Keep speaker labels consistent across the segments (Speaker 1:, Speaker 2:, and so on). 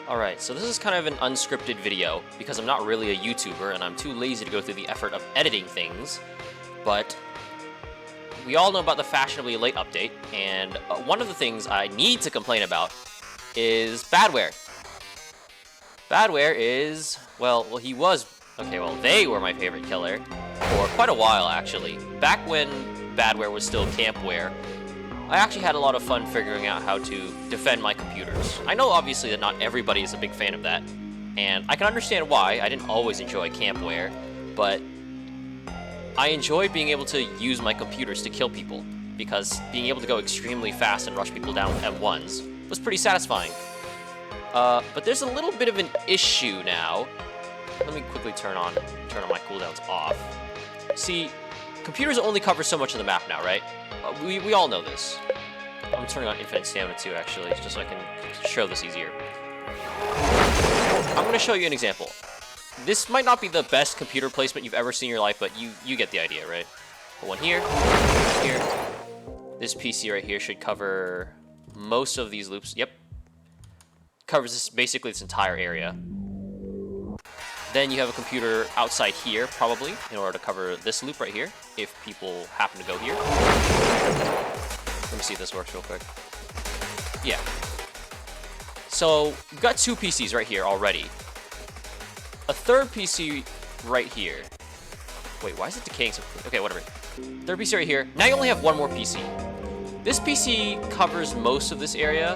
Speaker 1: Alright, so this is kind of an unscripted video because I'm not really a YouTuber and I'm too lazy to go through the effort of editing things, but we all know about the Fashionably late update, and one of the things I need to complain about is Badware. Badware is, they were my favorite killer for quite a while actually. Back when Badware was still campware, I actually had a lot of fun figuring out how to defend my computers. I know obviously that not everybody is a big fan of that, and I can understand why. I didn't always enjoy campware, but I enjoyed being able to use my computers to kill people, because being able to go extremely fast and rush people down with M1s was pretty satisfying. But there's a little bit of an issue now. Let me quickly turn on my cooldowns off. See, computers only cover so much of the map now, right? We all know this. I'm turning on infinite stamina too, actually, just so I can show this easier. I'm going to show you an example. This might not be the best computer placement you've ever seen in your life, but you get the idea, right? Put one here, here. This PC right here should cover most of these loops. Yep. Covers basically this entire area. Then you have a computer outside here, probably, in order to cover this loop right here, if people happen to go here. Let me see if this works real quick. Yeah. So, we've got two PCs right here already. A third PC right here. Wait, why is it decaying so quick? Okay, whatever. Third PC right here. Now you only have one more PC. This PC covers most of this area,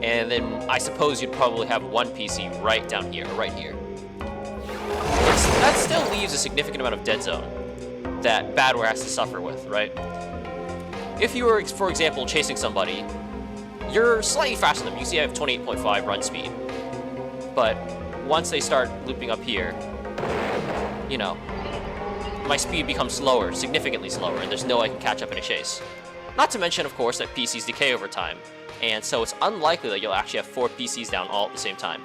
Speaker 1: and then I suppose you'd probably have one PC right down here, or right here. That still leaves a significant amount of dead zone that Badware has to suffer with, right? If you were, for example, chasing somebody, you're slightly faster than them. You see I have 28.5 run speed. But once they start looping up here, you know, my speed becomes slower, significantly slower, and there's no way I can catch up in a chase. Not to mention, of course, that PCs decay over time, and so it's unlikely that you'll actually have 4 PCs down all at the same time.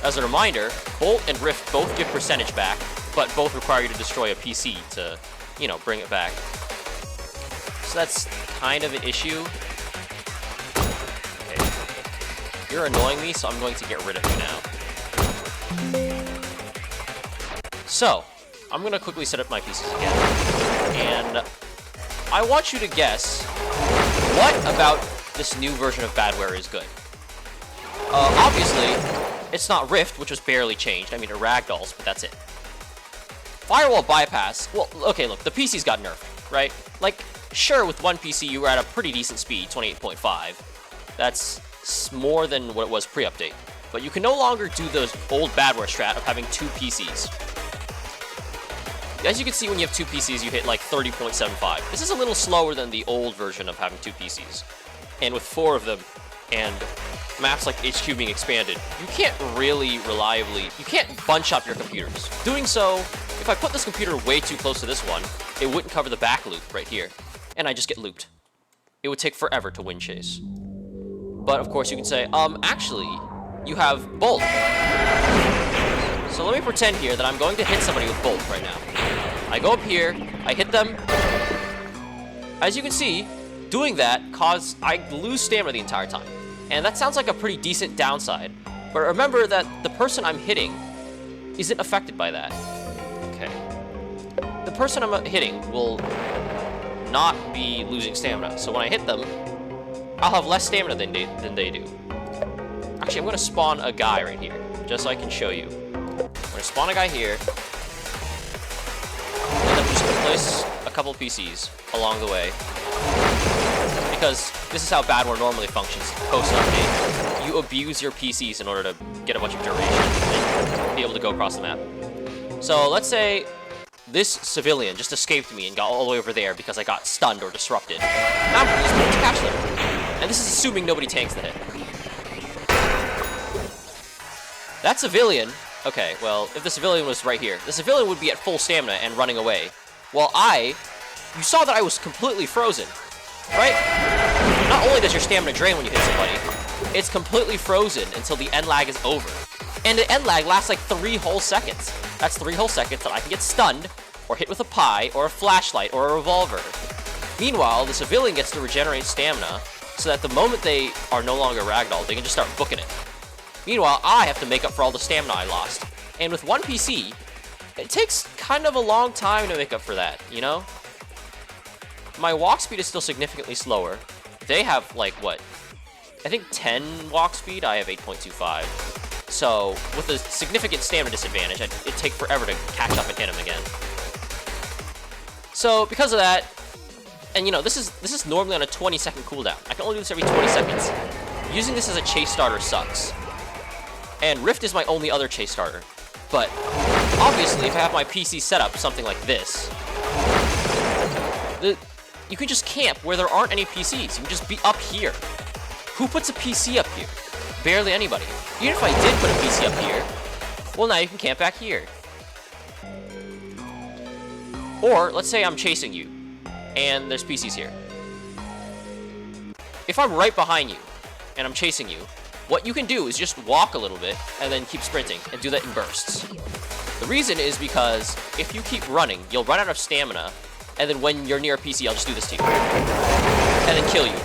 Speaker 1: As a reminder, Bolt and Rift both give percentage back, but both require you to destroy a PC to, you know, bring it back. So that's kind of an issue. Okay. You're annoying me, so I'm going to get rid of you now. So, I'm going to quickly set up my PCs again. And I want you to guess what about this new version of Badware is good. Obviously, it's not Rift, which was barely changed. I mean, it ragdolls, but that's it. Firewall bypass, well, okay, look, the PC's got nerfed, right? Like, sure, with one PC, you were at a pretty decent speed, 28.5. That's more than what it was pre-update. But you can no longer do the old Badware strat of having 2 PCs. As you can see, when you have 2 PCs, you hit like 30.75. This is a little slower than the old version of having 2 PCs. And with 4 of them, and maps like HQ being expanded, you can't really reliably, you can't bunch up your computers. Doing so, if I put this computer way too close to this one, it wouldn't cover the back loop right here, and I just get looped. It would take forever to win chase. But of course you can say, actually, you have Bolt. So let me pretend here that I'm going to hit somebody with Bolt right now. I go up here, I hit them. As you can see, doing that I lose stamina the entire time. And that sounds like a pretty decent downside. But remember that the person I'm hitting isn't affected by that. Okay. The person I'm hitting will not be losing stamina. So when I hit them, I'll have less stamina than they do. Actually, I'm going to spawn a guy right here, just so I can show you. I'm going to spawn a guy here. And then I'm just going to place a couple PCs along the way. Because this is how Badware normally functions post-update. You abuse your PCs in order to get a bunch of duration and be able to go across the map. So let's say this civilian just escaped me and got all the way over there because I got stunned or disrupted. Now I'm just going to catch them. And this is assuming nobody tanks the hit. That civilian, okay, well, if the civilian was right here, the civilian would be at full stamina and running away. While you saw that I was completely frozen. Right? Not only does your stamina drain when you hit somebody, it's completely frozen until the end lag is over. And the end lag lasts like 3 whole seconds. That's 3 whole seconds that I can get stunned, or hit with a pie, or a flashlight, or a revolver. Meanwhile, the civilian gets to regenerate stamina, so that the moment they are no longer ragdoll, they can just start booking it. Meanwhile, I have to make up for all the stamina I lost. And with one PC, it takes kind of a long time to make up for that, you know? My walk speed is still significantly slower. They have, like, what? I think 10 walk speed, I have 8.25. So, with a significant stamina disadvantage, it'd take forever to catch up and hit him again. So, because of that, and you know, this is normally on a 20-second cooldown. I can only do this every 20 seconds. Using this as a chase starter sucks. And Rift is my only other chase starter. But, obviously, if I have my PC set up something like this, you can just camp where there aren't any PCs. You can just be up here. Who puts a PC up here? Barely anybody. Even if I did put a PC up here, well, now you can camp back here. Or, let's say I'm chasing you, and there's PCs here. If I'm right behind you, and I'm chasing you, what you can do is just walk a little bit, and then keep sprinting, and do that in bursts. The reason is because if you keep running, you'll run out of stamina, and then when you're near a PC, I'll just do this to you. And then kill you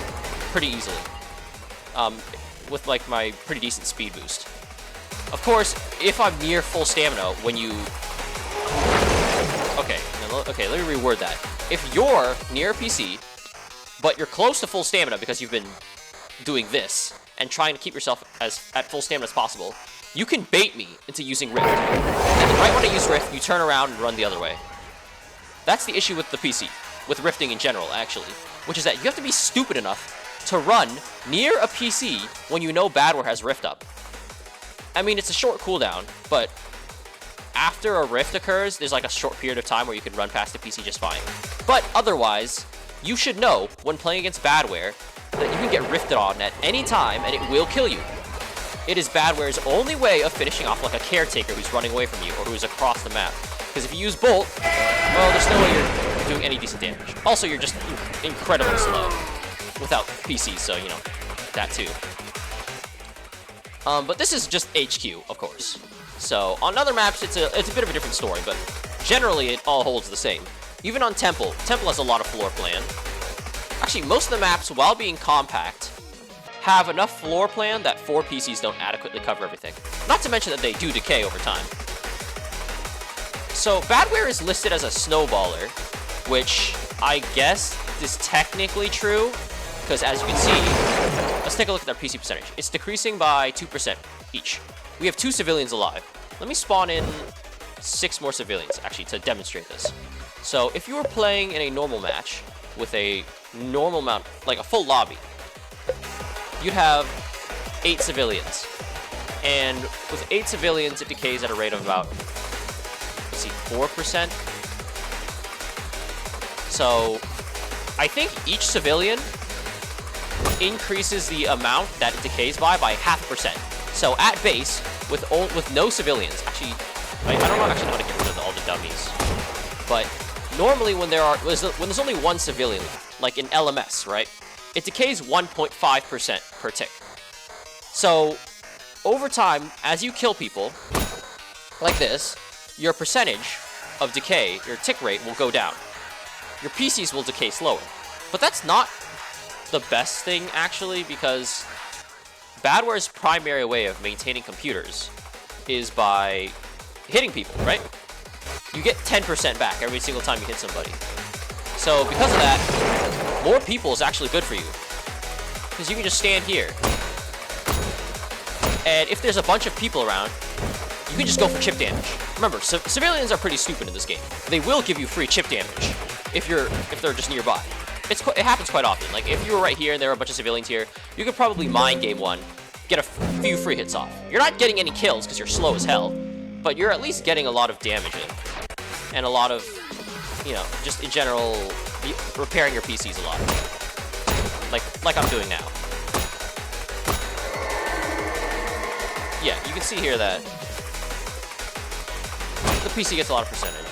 Speaker 1: pretty easily. With like my pretty decent speed boost. Of course, if I'm near full stamina, when you... Okay, let me reword that. If you're near a PC, but you're close to full stamina because you've been doing this, and trying to keep yourself at full stamina as possible, you can bait me into using Rift. And then right when I use Rift, you turn around and run the other way. That's the issue with the PC, with rifting in general, actually, which is that you have to be stupid enough to run near a PC when you know Badware has Rift up. I mean, it's a short cooldown, but after a Rift occurs, there's like a short period of time where you can run past the PC just fine. But otherwise, you should know, when playing against Badware, that you can get rifted on at any time and it will kill you. It is Badware's only way of finishing off like a caretaker who's running away from you or who's across the map. Because if you use Bolt, well, there's no way you're doing any decent damage. Also, you're just incredibly slow without PCs, so, you know, that too. But this is just HQ, of course. So, on other maps, it's a bit of a different story, but generally it all holds the same. Even on Temple has a lot of floor plan. Actually, most of the maps, while being compact, have enough floor plan that 4 PCs don't adequately cover everything. Not to mention that they do decay over time. So, Badware is listed as a snowballer, which I guess is technically true, because as you can see, let's take a look at their PC percentage. It's decreasing by 2% each. We have 2 civilians alive. Let me spawn in 6 more civilians, actually, to demonstrate this. So, if you were playing in a normal match with a normal amount, like a full lobby, you'd have 8 civilians. And with 8 civilians, it decays at a rate of about, let's see, 4%. So, I think each civilian increases the amount that it decays by 0.5%. So at base, with no civilians, actually, I don't know actually how to get rid of all the dummies, but normally when there's only 1 civilian, like in LMS, right, it decays 1.5% per tick. So over time, as you kill people like this, your percentage of decay, your tick rate will go down. Your PCs will decay slower. But that's not the best thing, actually, because Badware's primary way of maintaining computers is by hitting people, right? You get 10% back every single time you hit somebody. So because of that, more people is actually good for you. Because you can just stand here. And if there's a bunch of people around, you can just go for chip damage. Remember, civilians are pretty stupid in this game. They will give you free chip damage if they're just nearby. It happens quite often. Like, if you were right here and there were a bunch of civilians here, you could probably mind game one, get a few free hits off. You're not getting any kills because you're slow as hell, but you're at least getting a lot of damage in. And a lot of, you know, just in general, repairing your PCs a lot. Like I'm doing now. Yeah, you can see here that the PC gets a lot of percentage.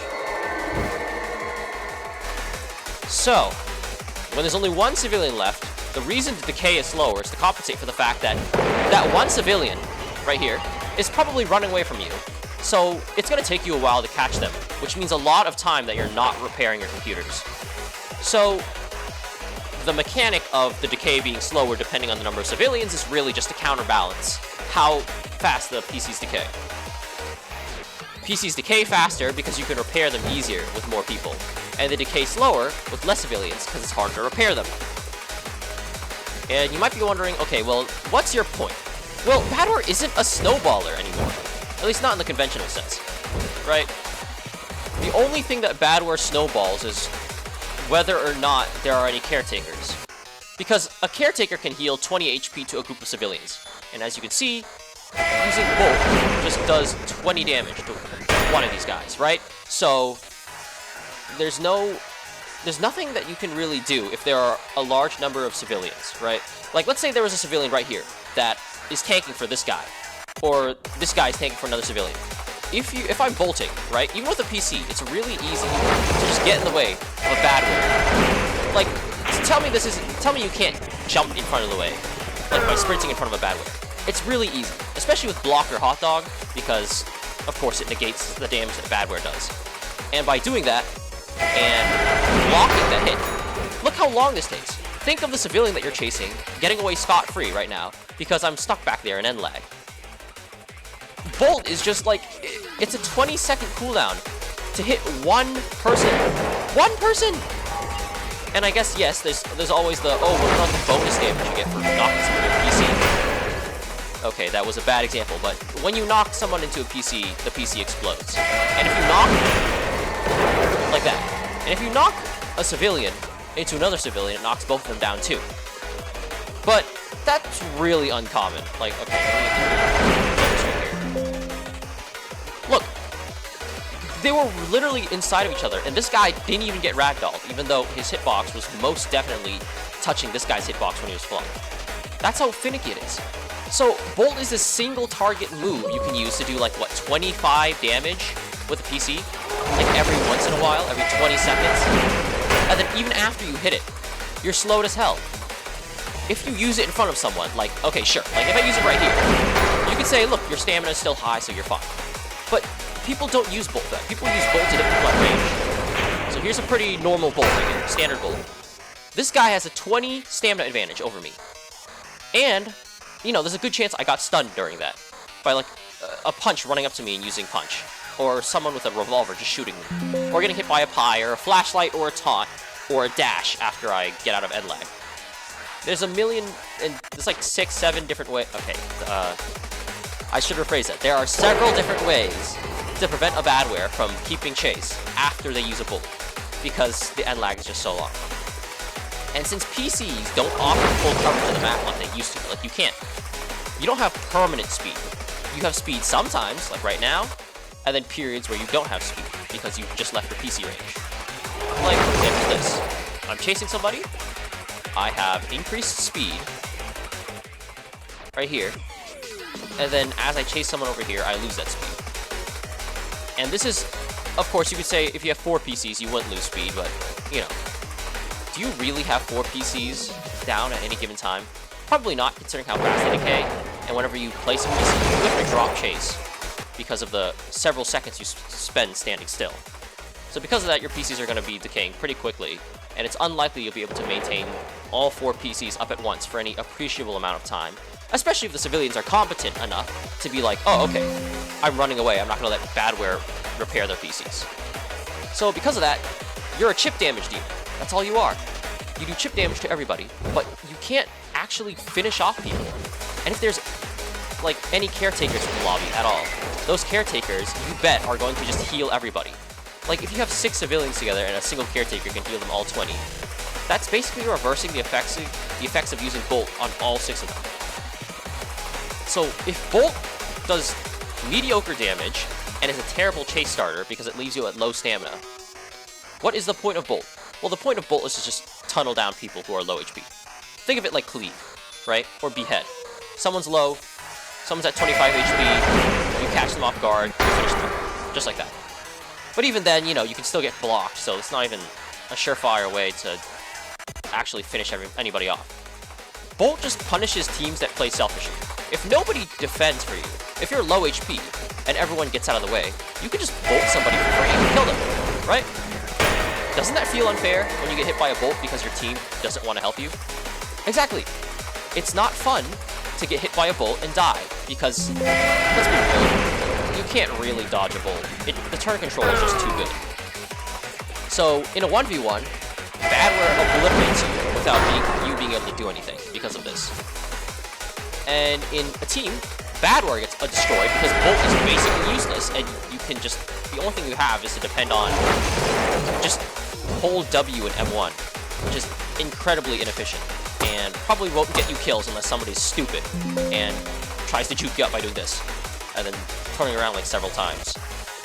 Speaker 1: So, when there's only 1 civilian left, the reason the decay is slower is to compensate for the fact that that 1 civilian right here is probably running away from you. So it's going to take you a while to catch them, which means a lot of time that you're not repairing your computers. So the mechanic of the decay being slower depending on the number of civilians is really just to counterbalance how fast the PCs decay. PCs decay faster because you can repair them easier with more people, and they decay slower with less civilians because it's harder to repair them. And you might be wondering, okay, well, what's your point? Well, Badware isn't a snowballer anymore, at least not in the conventional sense, right? The only thing that Badware snowballs is whether or not there are any caretakers. Because a caretaker can heal 20 HP to a group of civilians. And as you can see, using Bolt just does 20 damage to one of these guys, right? So, there's nothing that you can really do if there are a large number of civilians, right? Like, let's say there was a civilian right here that is tanking for this guy, or this guy is tanking for another civilian. If I'm bolting, right, even with a PC, it's really easy to just get in the way of a Badware. Like, tell me you can't jump in front of the way, like by sprinting in front of a Badware. It's really easy, especially with Block or Hot Dog, because, of course, it negates the damage that Badware does. And by doing that, and blocking that hit, look how long this takes. Think of the civilian that you're chasing, getting away scot-free right now, because I'm stuck back there in end lag. Bolt is just like, it's a 20-second cooldown to hit one person. One person! And I guess, yes, there's always the, oh, what about the bonus damage you get for knocking someone into a PC? Okay, that was a bad example, but when you knock someone into a PC, the PC explodes. And if you knock, like that, and if you knock a civilian into another civilian, it knocks both of them down too. But that's really uncommon. Like, okay, look, they were literally inside of each other, and this guy didn't even get ragdolled, even though his hitbox was most definitely touching this guy's hitbox when he was flying. That's how finicky it is. So, Bolt is a single target move you can use to do, like, what, 25 damage with a PC? Like, every once in a while, every 20 seconds? And then even after you hit it, you're slowed as hell. If you use it in front of someone, like, okay, sure, like, if I use it right here, you can say, look, your stamina is still high, so you're fine. But people don't use Bolt that. People use Bolt to hit people at range. So here's a pretty normal Bolt right here, standard Bolt. This guy has a 20 stamina advantage over me. And, you know, there's a good chance I got stunned during that. By, like, a punch running up to me and using punch. Or someone with a revolver just shooting me. Or getting hit by a pie, or a flashlight, or a taunt, or a dash after I get out of end lag. There's a million, and there's like 6, 7 different ways. Okay, I should rephrase that. There are several different ways to prevent a Badware from keeping chase after they use a Bolt, because the end lag is just so long. And since PCs don't offer full coverage of the map like they used to, like you don't have permanent speed. You have speed sometimes, like right now, and then periods where you don't have speed because you just left your PC range. Like, for example, this. I'm chasing somebody. I have increased speed right here, and then as I chase someone over here, I lose that speed. And this is, of course, you could say if you have 4 PCs, you wouldn't lose speed, but, you know. Do you really have 4 PCs down at any given time? Probably not, considering how fast they decay, and whenever you place a PC, you have to drop chase because of the several seconds you spend standing still. So because of that, your PCs are going to be decaying pretty quickly, and it's unlikely you'll be able to maintain all 4 PCs up at once for any appreciable amount of time, especially if the civilians are competent enough to be like, oh, okay, I'm running away, I'm not going to let Badware repair their PCs. So because of that, you're a chip damage demon. That's all you are. You do chip damage to everybody, but you can't actually finish off people. And if there's, like, any caretakers in the lobby at all, those caretakers, you bet, are going to just heal everybody. Like, if you have 6 civilians together and a single caretaker can heal them all 20, that's basically reversing the effects of using Bolt on all 6 of them. So, if Bolt does mediocre damage and is a terrible chase starter because it leaves you at low stamina, what is the point of Bolt? Well, the point of Bolt is to just tunnel down people who are low HP. Think of it like Cleave, right? Or Behead. Someone's low, someone's at 25 HP, you catch them off guard, you finish them. Just like that. But even then, you know, you can still get blocked, so it's not even a surefire way to actually finish anybody off. Bolt just punishes teams that play selfishly. If nobody defends for you, if you're low HP and everyone gets out of the way, you can just bolt somebody for free and kill them, right? Doesn't that feel unfair when you get hit by a bolt because your team doesn't want to help you? Exactly. It's not fun to get hit by a bolt and die, because, let's be real, you can't really dodge a bolt. The turn control is just too good. So, in a 1v1, Badware obliterates you without you being able to do anything because of this. And in a team, Badware gets destroyed because Bolt is basically useless, and you can just, the only thing you have is to depend on just hold W and M1, which is incredibly inefficient, and probably won't get you kills unless somebody's stupid and tries to juke you up by doing this, and then turning around like several times,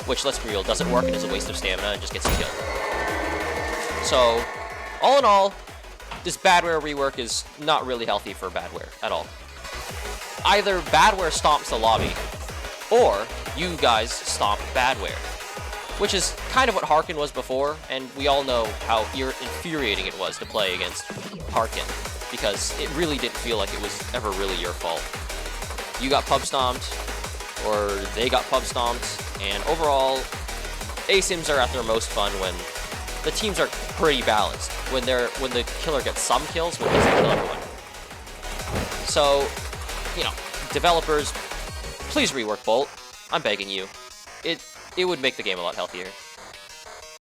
Speaker 1: which, let's be real, doesn't work and is a waste of stamina and just gets you killed. So, all in all, this Badware rework is not really healthy for Badware at all. Either Badware stomps the lobby, or you guys stomp Badware, which is kind of what Harkin was before, and we all know how infuriating it was to play against Harkin, because it really didn't feel like it was ever really your fault. You got pub stomped, or they got pub stomped, and overall, ASIMs are at their most fun when the teams are pretty balanced, when the killer gets some kills, but doesn't kill everyone. So, you know, developers, please rework Bolt. I'm begging you. It would make the game a lot healthier.